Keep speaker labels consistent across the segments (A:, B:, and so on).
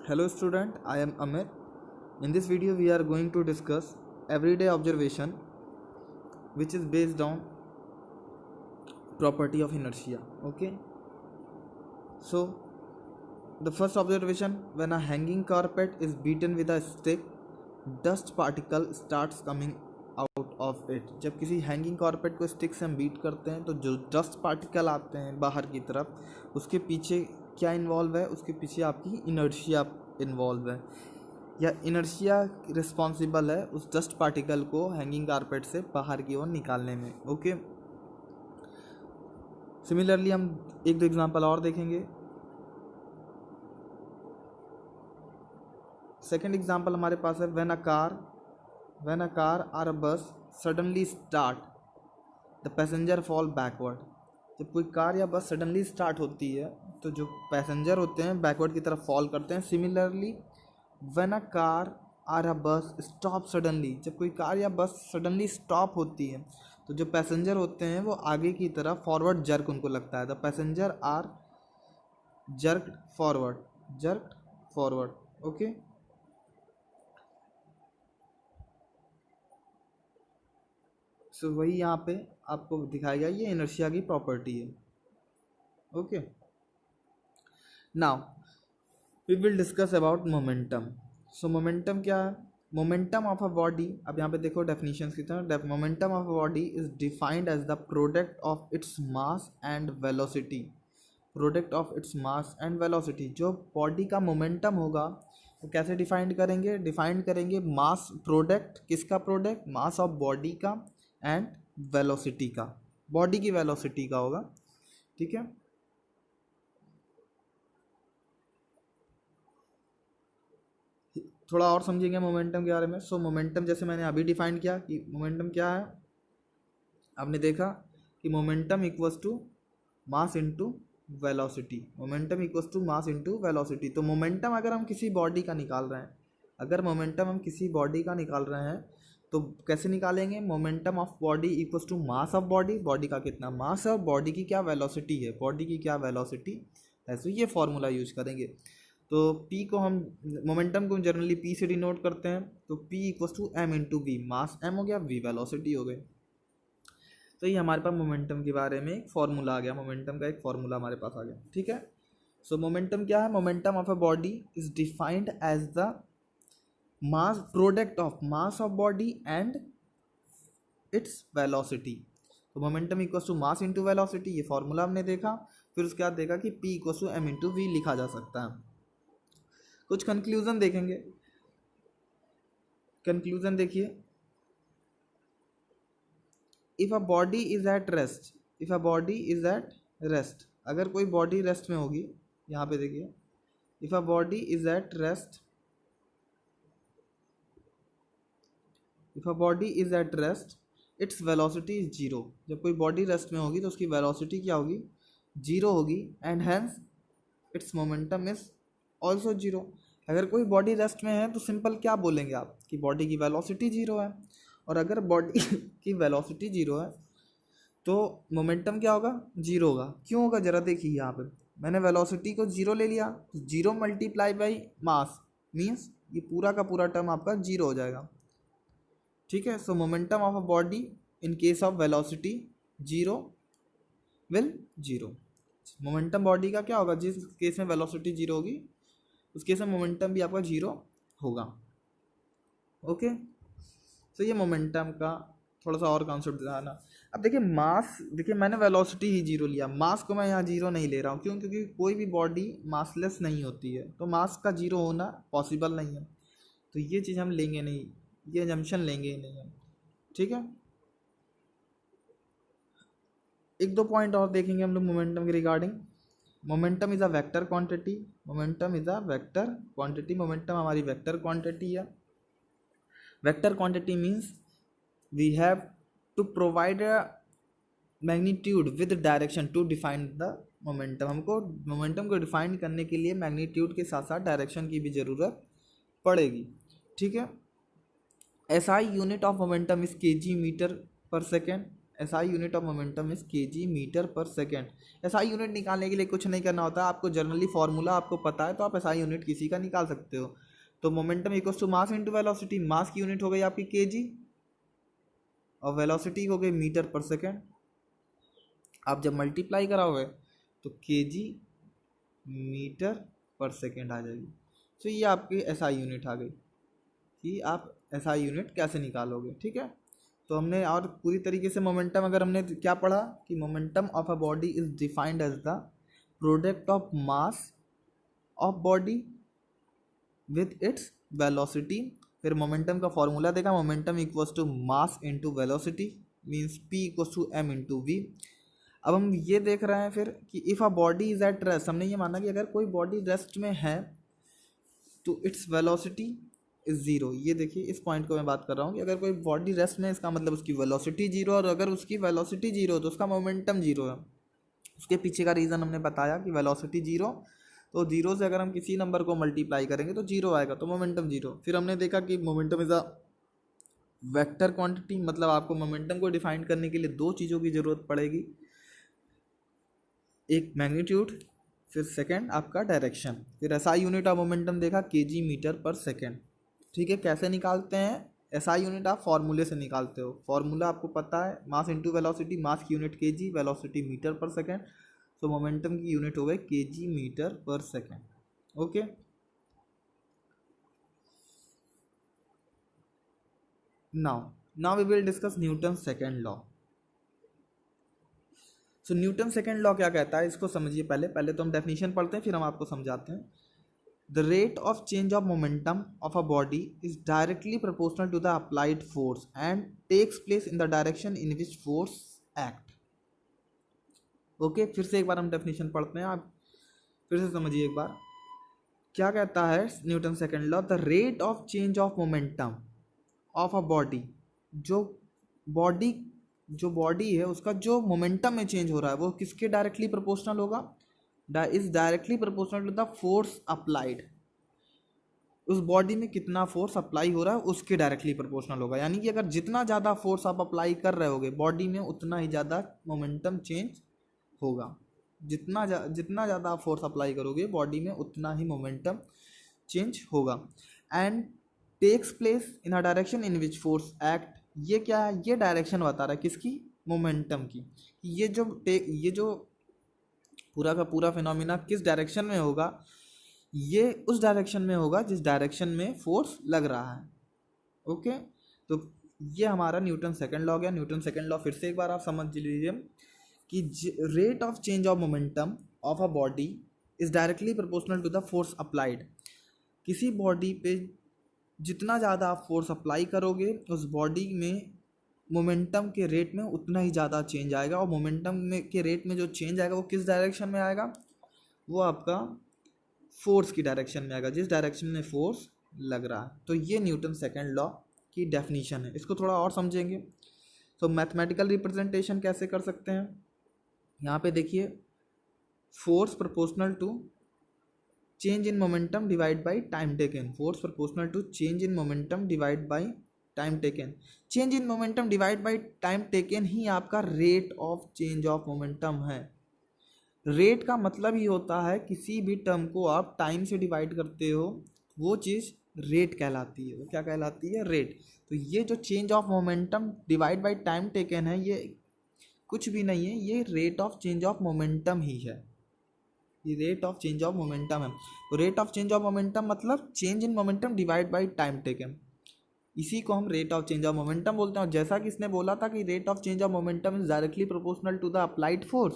A: Hello student, I am Amit. In this video we are going to discuss everyday observation which is based on property of inertia. Okay. So the first observation, when a hanging carpet is beaten with a stick, dust particle starts coming out of it. जब किसी hanging carpet को stick से हम beat करते हैं तो जो dust particle आते हैं बाहर की तरफ, उसके पीछे क्या इन्वॉल्व है? उसके पीछे आपकी इनर्शिया इन्वॉल्व है, या इनर्शिया रिस्पॉन्सिबल है उस डस्ट पार्टिकल को हैंगिंग कारपेट से बाहर की ओर निकालने में. ओके. सिमिलरली हम एक दो एग्जांपल और देखेंगे. सेकेंड एग्जाम्पल हमारे पास है, व्हेन अ कार और अ बस suddenly start the passenger fall backward. जब कोई कार या बस सडनली स्टार्ट होती है तो जो पैसेंजर होते हैं बैकवर्ड की तरफ फॉल करते हैं. सिमिलरली व्हेन अ कार और अ बस स्टॉप सडनली, जब कोई कार या बस सडनली स्टॉप होती है तो जो पैसेंजर होते हैं वो आगे की तरफ फॉरवर्ड जर्क उनको लगता है. The passenger are jerk forward. Okay. So वही यहाँ पे आपको दिखाया गया, ये इनर्शिया की प्रॉपर्टी है. Okay. Now we will discuss about momentum. So momentum क्या है? मोमेंटम ऑफ अ बॉडी, अब यहाँ पे देखो डेफिनेशंस की तरह. Momentum of a body is defined as the product of its mass and velocity. Product of its mass and velocity. जो body का मोमेंटम होगा वो कैसे डिफाइंड करेंगे मास, प्रोडक्ट किसका? प्रोडक्ट मास ऑफ बॉडी का एंड वेलोसिटी का, body की वेलोसिटी का होगा. ठीक है. थोड़ा और समझेंगे मोमेंटम के बारे में. सो मोमेंटम जैसे मैंने अभी डिफाइन किया कि मोमेंटम क्या है, आपने देखा कि momentum equals to mass into velocity. Momentum equals to mass into velocity. तो मोमेंटम अगर हम किसी बॉडी का निकाल रहे हैं, तो कैसे निकालेंगे? Momentum of body equals to mass of body. Body का कितना मास है और बॉडी की क्या वेलोसिटी है, ऐसे ये फॉर्मूला यूज करेंगे. तो P को हम, मोमेंटम को जनरली P से डिनोट करते हैं. तो P equals to M into V. Mass M हो गया, V वेलोसिटी हो गई. तो ये हमारे पास मोमेंटम के बारे में एक फॉर्मूला आ गया, मोमेंटम का एक फॉर्मूला हमारे पास आ गया. ठीक है. सो मोमेंटम क्या है? Momentum of a body is defined as the mass, product of mass of body and its velocity. तो momentum equals to mass into velocity, ये फॉर्मूला हमने देखा. फिर उसके बाद देखा कि P equals to M into V लिखा जा सकता है. कुछ कंक्लूजन देखेंगे. कंक्लूजन देखिए. If a body is at rest, अगर कोई बॉडी रेस्ट में होगी, यहाँ पे देखिए, if a body is at rest its velocity is zero. जब कोई बॉडी रेस्ट में होगी तो उसकी वेलोसिटी क्या होगी? जीरो होगी. And hence it's momentum is also zero. अगर कोई बॉडी रेस्ट में है तो सिंपल क्या बोलेंगे आप कि बॉडी की वेलोसिटी जीरो है. और अगर बॉडी की वेलोसिटी जीरो है तो मोमेंटम क्या होगा? जीरो होगा. क्यों होगा? ज़रा देखिए, यहाँ पे मैंने वेलोसिटी को जीरो ले लिया, zero multiply by mass means ये पूरा का पूरा टर्म आपका जीरो हो जाएगा. ठीक है. सो momentum of a body in case of velocity zero will zero. Momentum body का क्या होगा? जिस केस में वेलोसिटी जीरो होगी उस केस में मोमेंटम भी आपका जीरो होगा. ओके. तो ये मोमेंटम का थोड़ा सा और कॉन्सेप्ट दिखाना. अब देखिए मास, देखिए मैंने वेलोसिटी ही जीरो लिया, मास को मैं यहाँ जीरो नहीं ले रहा हूँ. क्यों? क्योंकि कोई भी बॉडी मासलेस नहीं होती है, तो मास का जीरो होना पॉसिबल नहीं है. तो ये चीज़ हम लेंगे नहीं, ये जंक्शन लेंगे ही नहीं हम. ठीक है. एक दो पॉइंट और देखेंगे हम लोग मोमेंटम के regarding. Momentum is a vector quantity. Momentum हमारी वेक्टर क्वांटिटी है. Vector quantity means we have to provide a magnitude with direction to define the momentum. हमको मोमेंटम को डिफाइन करने के लिए मैग्नीट्यूड के साथ साथ डायरेक्शन की भी ज़रूरत पड़ेगी. ठीक है. SI unit of momentum is kg metre per second. SI unit of momentum is kg metre per second. SI unit निकालने के लिए कुछ नहीं करना होता, आपको जनरली फॉर्मूला आपको पता है तो आप SI यूनिट किसी का निकाल सकते हो। तो momentum equals to mass into velocity, mass की यूनिट हो गई आपकी kg और वेलोसिटी हो गई मीटर पर सेकेंड। आप जब मल्टीप्लाई कराओगे तो kg मीटर पर सेकेंड आ जाएगी। तो ये आपकी SI यूनिट आ गई कि आप SI यूनिट कैसे निकालोगे। ठीक है, तो हमने और पूरी तरीके से मोमेंटम अगर हमने क्या पढ़ा कि momentum of a body is defined as the product of mass of body with its velocity. फिर मोमेंटम का फॉर्मूला देखा, momentum equals to mass into velocity means P equals to M into V। अब हम ये देख रहे हैं फिर कि if a body is at rest, हमने ये माना कि अगर कोई बॉडी रेस्ट में है तो इट्स वेलोसिटी इज ज़ीरो। ये देखिए इस पॉइंट को मैं बात कर रहा हूँ कि अगर कोई बॉडी रेस्ट में, इसका मतलब उसकी वेलोसिटी जीरो, और अगर उसकी वेलोसिटी जीरो तो उसका मोमेंटम जीरो है। उसके पीछे का रीज़न हमने बताया कि वेलोसिटी जीरो, तो जीरो से अगर हम किसी नंबर को मल्टीप्लाई करेंगे तो जीरो आएगा, तो मोमेंटम जीरो। फिर हमने देखा कि momentum is a vector quantity, मतलब आपको मोमेंटम को डिफाइन करने के लिए दो चीज़ों की ज़रूरत पड़ेगी, एक मैग्नीट्यूड, फिर सेकंड आपका डायरेक्शन। फिर SI यूनिट ऑफ मोमेंटम देखा kg मीटर पर सेकंड। ठीक है, कैसे निकालते हैं SI यूनिट? आप फॉर्मूले से निकालते हो, फॉर्मूला आपको पता है, मास इंटू वेलोसिटी, मास की unit kg, velocity metre per second, तो मोमेंटम की यूनिट हो गई kg metre per second. Okay, now we will discuss Newton second law. So Newton second law क्या कहता है, इसको समझिए। पहले तो हम डेफिनेशन पढ़ते हैं, फिर हम आपको समझाते हैं। The rate of change of momentum of a body is directly proportional to the applied force and takes place in the direction in which force act. Okay, फिर से एक बार हम डेफिनेशन पढ़ते हैं, आप फिर से समझिए एक बार। क्या कहता है Newton second law? The rate of change of momentum of a body, जो बॉडी है उसका जो मोमेंटम में चेंज हो रहा है वो किसके डायरेक्टली प्रोपोर्शनल होगा? Is directly proportional to the force applied. उस बॉडी में कितना फोर्स अप्लाई हो रहा है उसके डायरेक्टली प्रोपोर्शनल होगा। यानी कि अगर जितना ज़्यादा फोर्स आप अप्लाई कर रहे होगे बॉडी में, उतना ही ज़्यादा मोमेंटम चेंज होगा। जितना ज़्यादा आप फोर्स अप्लाई करोगे बॉडी में, उतना ही मोमेंटम चेंज होगा। And takes place in a direction in which force act. ये क्या है? ये डायरेक्शन बता रहा है किसकी? मोमेंटम की। ये जो पूरा का पूरा फिनोमिना किस डायरेक्शन में होगा? ये उस डायरेक्शन में होगा जिस डायरेक्शन में फोर्स लग रहा है। ओके, तो ये हमारा न्यूटन सेकंड लॉ गया। न्यूटन सेकंड लॉ फिर से एक बार आप समझ लीजिए कि rate of change of momentum of a body is directly proportional to the force applied. किसी बॉडी पे जितना ज़्यादा आप फोर्स अप्लाई करोगे उस बॉडी में मोमेंटम के रेट में उतना ही ज़्यादा चेंज आएगा। और मोमेंटम में के रेट में जो चेंज आएगा वो किस डायरेक्शन में आएगा? वो आपका फोर्स की डायरेक्शन में आएगा, जिस डायरेक्शन में फोर्स लग रहा है। तो ये न्यूटन सेकंड लॉ की डेफिनीशन है। इसको थोड़ा और समझेंगे तो मैथमेटिकल रिप्रेजेंटेशन कैसे कर सकते हैं। यहाँ पे देखिए, force proportional to change in momentum divide by time taken. Force proportional to change in momentum divide by time taken. Change in momentum divide by time taken ही आपका rate of change of momentum है। Rate का मतलब ही होता है किसी भी term को आप टाइम से डिवाइड करते हो वो चीज़ रेट कहलाती है। वो क्या कहलाती है? रेट। तो ये जो change of momentum divide by time taken है ये कुछ भी नहीं है, ये rate of change of momentum ही है। ये rate of change of momentum है। तो rate of change of momentum मतलब change in momentum divide by time taken, इसी को हम rate of change of momentum बोलते हैं। और जैसा कि इसने बोला था कि rate of change of momentum is directly proportional to the applied force,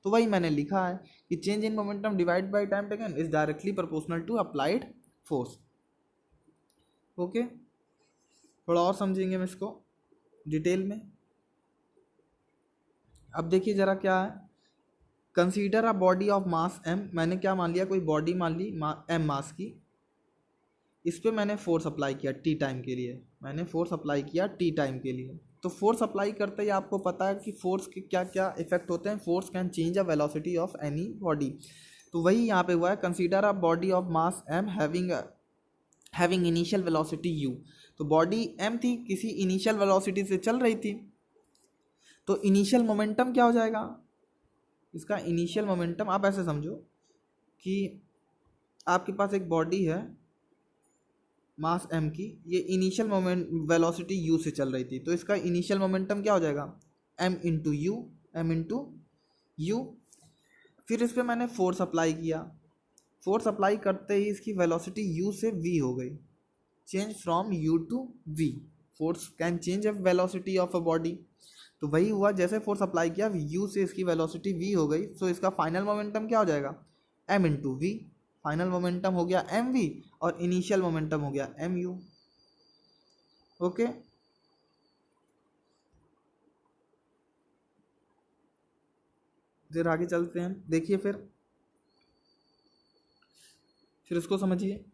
A: तो वही मैंने लिखा है कि change in momentum divide by time taken is directly proportional to applied force. Okay, थोड़ा और समझेंगे हम इसको डिटेल में। अब देखिए ज़रा क्या है, consider a body of mass m। मैंने क्या मान लिया? कोई बॉडी मान ली m मास की, इस पर मैंने फोर्स अप्लाई किया t टाइम के लिए। मैंने फोर्स अप्लाई किया t टाइम के लिए। तो फोर्स अप्लाई करते ही आपको पता है कि फोर्स के क्या क्या इफेक्ट होते हैं। Force can change a velocity of any body. तो वही यहाँ पे हुआ है, consider a body of mass m having initial velocity u। तो बॉडी m थी, किसी इनिशियल वेलोसिटी से चल रही थी। तो इनिशियल मोमेंटम क्या हो जाएगा, इसका इनिशियल मोमेंटम आप ऐसे समझो कि आपके पास एक बॉडी है मास m की, ये इनिशियल मोमेंट वेलोसिटी u से चल रही थी, तो इसका इनिशियल मोमेंटम क्या हो जाएगा m इंटू यू। फिर इस पर मैंने फोर्स अप्लाई किया, फोर्स अप्लाई करते ही इसकी वेलोसिटी u से v हो गई, change from u to v। Force can change a velocity of a body, तो वही हुआ, जैसे फोर्स अप्लाई किया u से इसकी वेलोसिटी v हो गई, सो इसका फाइनल मोमेंटम क्या हो जाएगा m into V. Final momentum हो गया एम वी और इनिशियल मोमेंटम हो गया एम यू। ओके, फिर आगे चलते हैं, देखिए फिर उसको समझिए।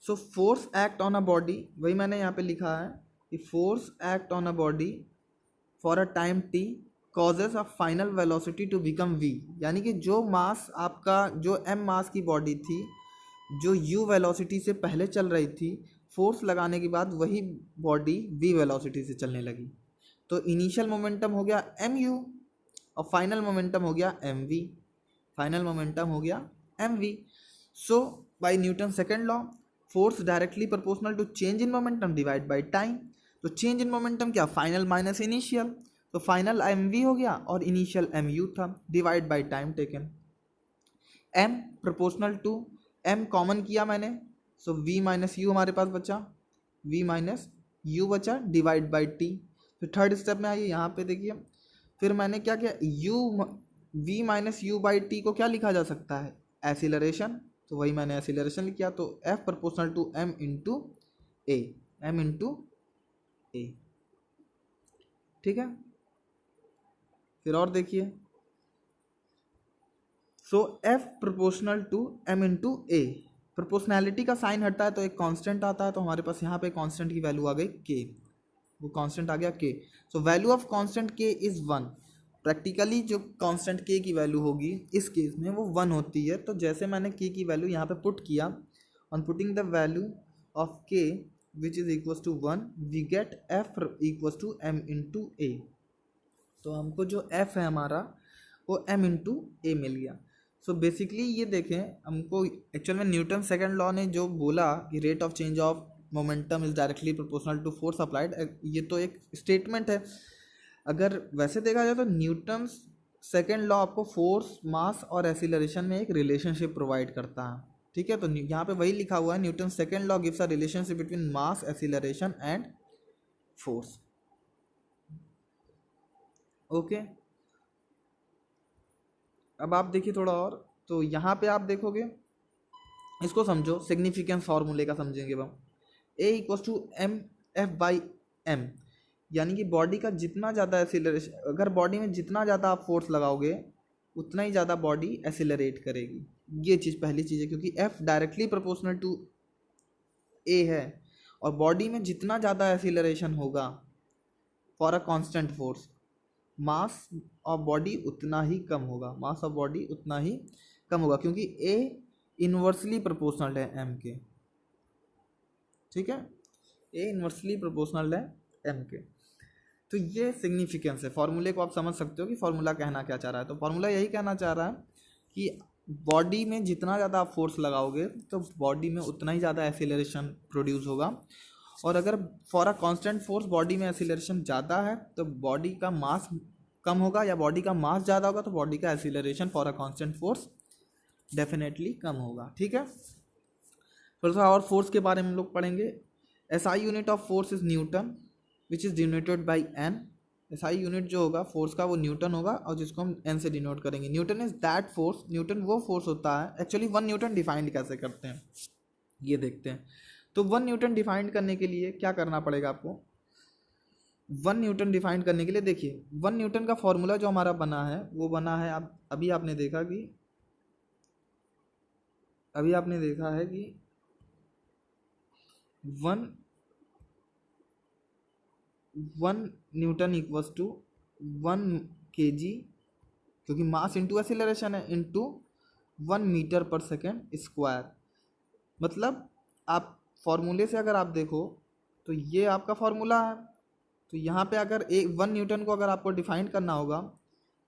A: So force act on a body, वही मैंने यहाँ पे लिखा है कि force act on a body for a time T causes a final velocity to become V, यानी कि जो मास आपका, जो एम मास की बॉडी थी, जो u वेलोसिटी से पहले चल रही थी, फोर्स लगाने के बाद वही बॉडी v वेलोसिटी से चलने लगी, तो इनिशियल मोमेंटम हो गया mu और फाइनल मोमेंटम हो गया mv। फाइनल मोमेंटम हो गया mv। So by Newton second law, force directly proportional to change in momentum divide by time. तो चेंज इन मोमेंटम क्या, फाइनल माइनस इनिशियल, तो फाइनल mv हो गया और इनिशियल mu था, divide by time taken. m proportional to, m common किया मैंने, सो v minus you हमारे पास बचा, v माइनस यू बचा, डिवाइड बाई t। फिर थर्ड स्टेप में आइए, यहाँ पे देखिए, फिर मैंने क्या किया, v minus you by T को क्या लिखा जा सकता है, एसिलरेशन, तो वही मैंने एसिलरेशन किया, तो f proportional to m into a, m into a, ठीक है। फिर और देखिए, so f proportional to m into a, proportionality का साइन हटता है तो एक कांस्टेंट आता है, तो हमारे पास यहाँ पे कांस्टेंट की वैल्यू आ गई k, वो कांस्टेंट आ गया k। So value of constant k is 1। Practically जो कांस्टेंट k की वैल्यू होगी इस केस में वो 1 होती है, तो जैसे मैंने k की वैल्यू यहाँ पे पुट किया, on putting the value of k which is equals to 1, we get f equals to m into a. तो हमको जो f है हमारा वो m इंटू ए मिल गया। सो बेसिकली ये देखें, हमको एक्चुअल में न्यूटन सेकंड लॉ ने जो बोला कि rate of change of momentum is directly proportional to force applied, ये तो एक स्टेटमेंट है। अगर वैसे देखा जाए तो न्यूटन सेकंड लॉ आपको फोर्स, मास और एसिलरेशन में एक रिलेशनशिप प्रोवाइड करता है, ठीक है। तो यहाँ पे वही लिखा हुआ है, Newton second law gives a relationship between mass, acceleration and force. Okay, अब आप देखिए थोड़ा और, तो यहाँ पे आप देखोगे, इसको समझो, सिग्निफिकेंस फार्मूले का समझेंगे हम। A equal to m f by m, यानी कि बॉडी का जितना ज़्यादा एसिलरेशन, अगर बॉडी में जितना ज़्यादा आप फोर्स लगाओगे उतना ही ज़्यादा बॉडी एसिलरेट करेगी, ये चीज़ पहली चीज़ है, क्योंकि एफ डायरेक्टली प्रोपोर्शनल टू ए है, और बॉडी में जितना ज़्यादा एसिलरेशन होगा for a constant force, mass of body उतना ही कम होगा, मास ऑफ बॉडी उतना ही कम होगा, क्योंकि ए इन्वर्सली प्रोपोर्शनल है एम के, ठीक है, ए इन्वर्सली प्रोपोर्शनल है एम के। तो ये सिग्निफिकेंस है, फॉर्मूले को आप समझ सकते हो कि फॉर्मूला कहना क्या चाह रहा है। तो फॉर्मूला यही कहना चाह रहा है कि बॉडी में जितना ज़्यादा आप फोर्स लगाओगे तो बॉडी में उतना ही ज़्यादा एसिलरेशन प्रोड्यूस होगा, और अगर for a constant force body में एसिलरेशन ज़्यादा है तो बॉडी का मास कम होगा, या बॉडी का मास ज़्यादा होगा तो बॉडी का acceleration for a constant force definitely come होगा, ठीक है। थोड़ा सा और फोर्स के बारे में हम लोग पढ़ेंगे। SI unit of force is Newton which is denoted by N. SI unit जो होगा फोर्स का वो न्यूटन होगा, और जिसको हम एन से डिनोट करेंगे। Newton is that force, Newton वो फोर्स होता है। एक्चुअली 1 न्यूटन डिफाइंड कैसे करते हैं ये देखते हैं। तो 1 न्यूटन डिफाइंड करने के लिए क्या करना पड़ेगा आपको, 1 न्यूटन डिफाइंड करने के लिए देखिए, 1 न्यूटन का फॉर्मूला जो हमारा बना है वो बना है, आप अभी आपने देखा कि 1 न्यूटन इक्वल्स टू 1 kg, क्योंकि मास इंटू एसिलरेशन है, into 1 metre per second square. मतलब आप फॉर्मूले से अगर आप देखो तो ये आपका फॉर्मूला है, तो यहाँ पे अगर एक 1 न्यूटन को अगर आपको डिफाइन करना होगा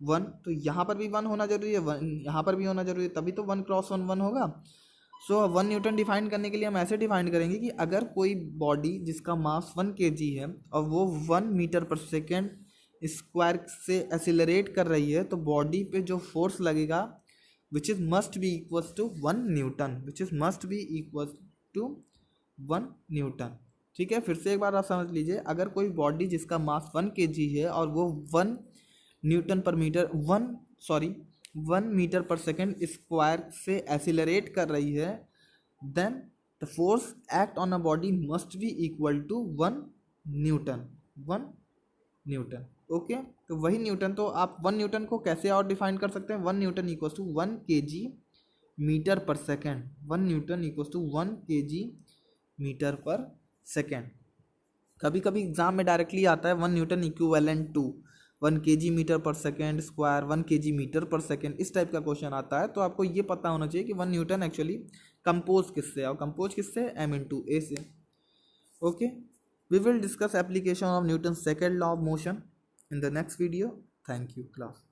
A: 1, तो यहाँ पर भी 1 होना जरूरी है, 1 यहाँ पर भी होना जरूरी है, तभी तो 1 क्रॉस 1 1 होगा। सो 1 न्यूटन डिफाइन करने के लिए हम ऐसे डिफाइन करेंगे कि अगर कोई बॉडी जिसका मास 1 kg है और वो 1 मीटर पर सेकेंड स्क्वायर से एक्सिलरेट कर रही है, तो बॉडी पे जो फोर्स लगेगा which is must be equals to 1 Newton, which is must be equals to 1 Newton. ठीक है, फिर से एक बार आप समझ लीजिए, अगर कोई बॉडी जिसका मास 1 kg है और वो 1 Newton per metre 1 metre per second square से एक्सिलरेट कर रही है, then the force act on a body must be equal to 1 Newton, 1 Newton. Okay, तो वही न्यूटन, तो आप 1 न्यूटन को कैसे और डिफाइन कर सकते हैं, 1 newton equals to 1 kg metre per second, 1 newton equals to 1 kg metre per second. कभी कभी एग्जाम में डायरेक्टली आता है 1 newton equivalent to 1 kg metre per second square, 1 kg metre per second, इस टाइप का क्वेश्चन आता है। तो आपको ये पता होना चाहिए कि 1 न्यूटन एक्चुअली कंपोज किससे है, और कंपोज किससे, m/a से। Okay, we will discuss application of Newton's second law of motion in the next video. Thank you class.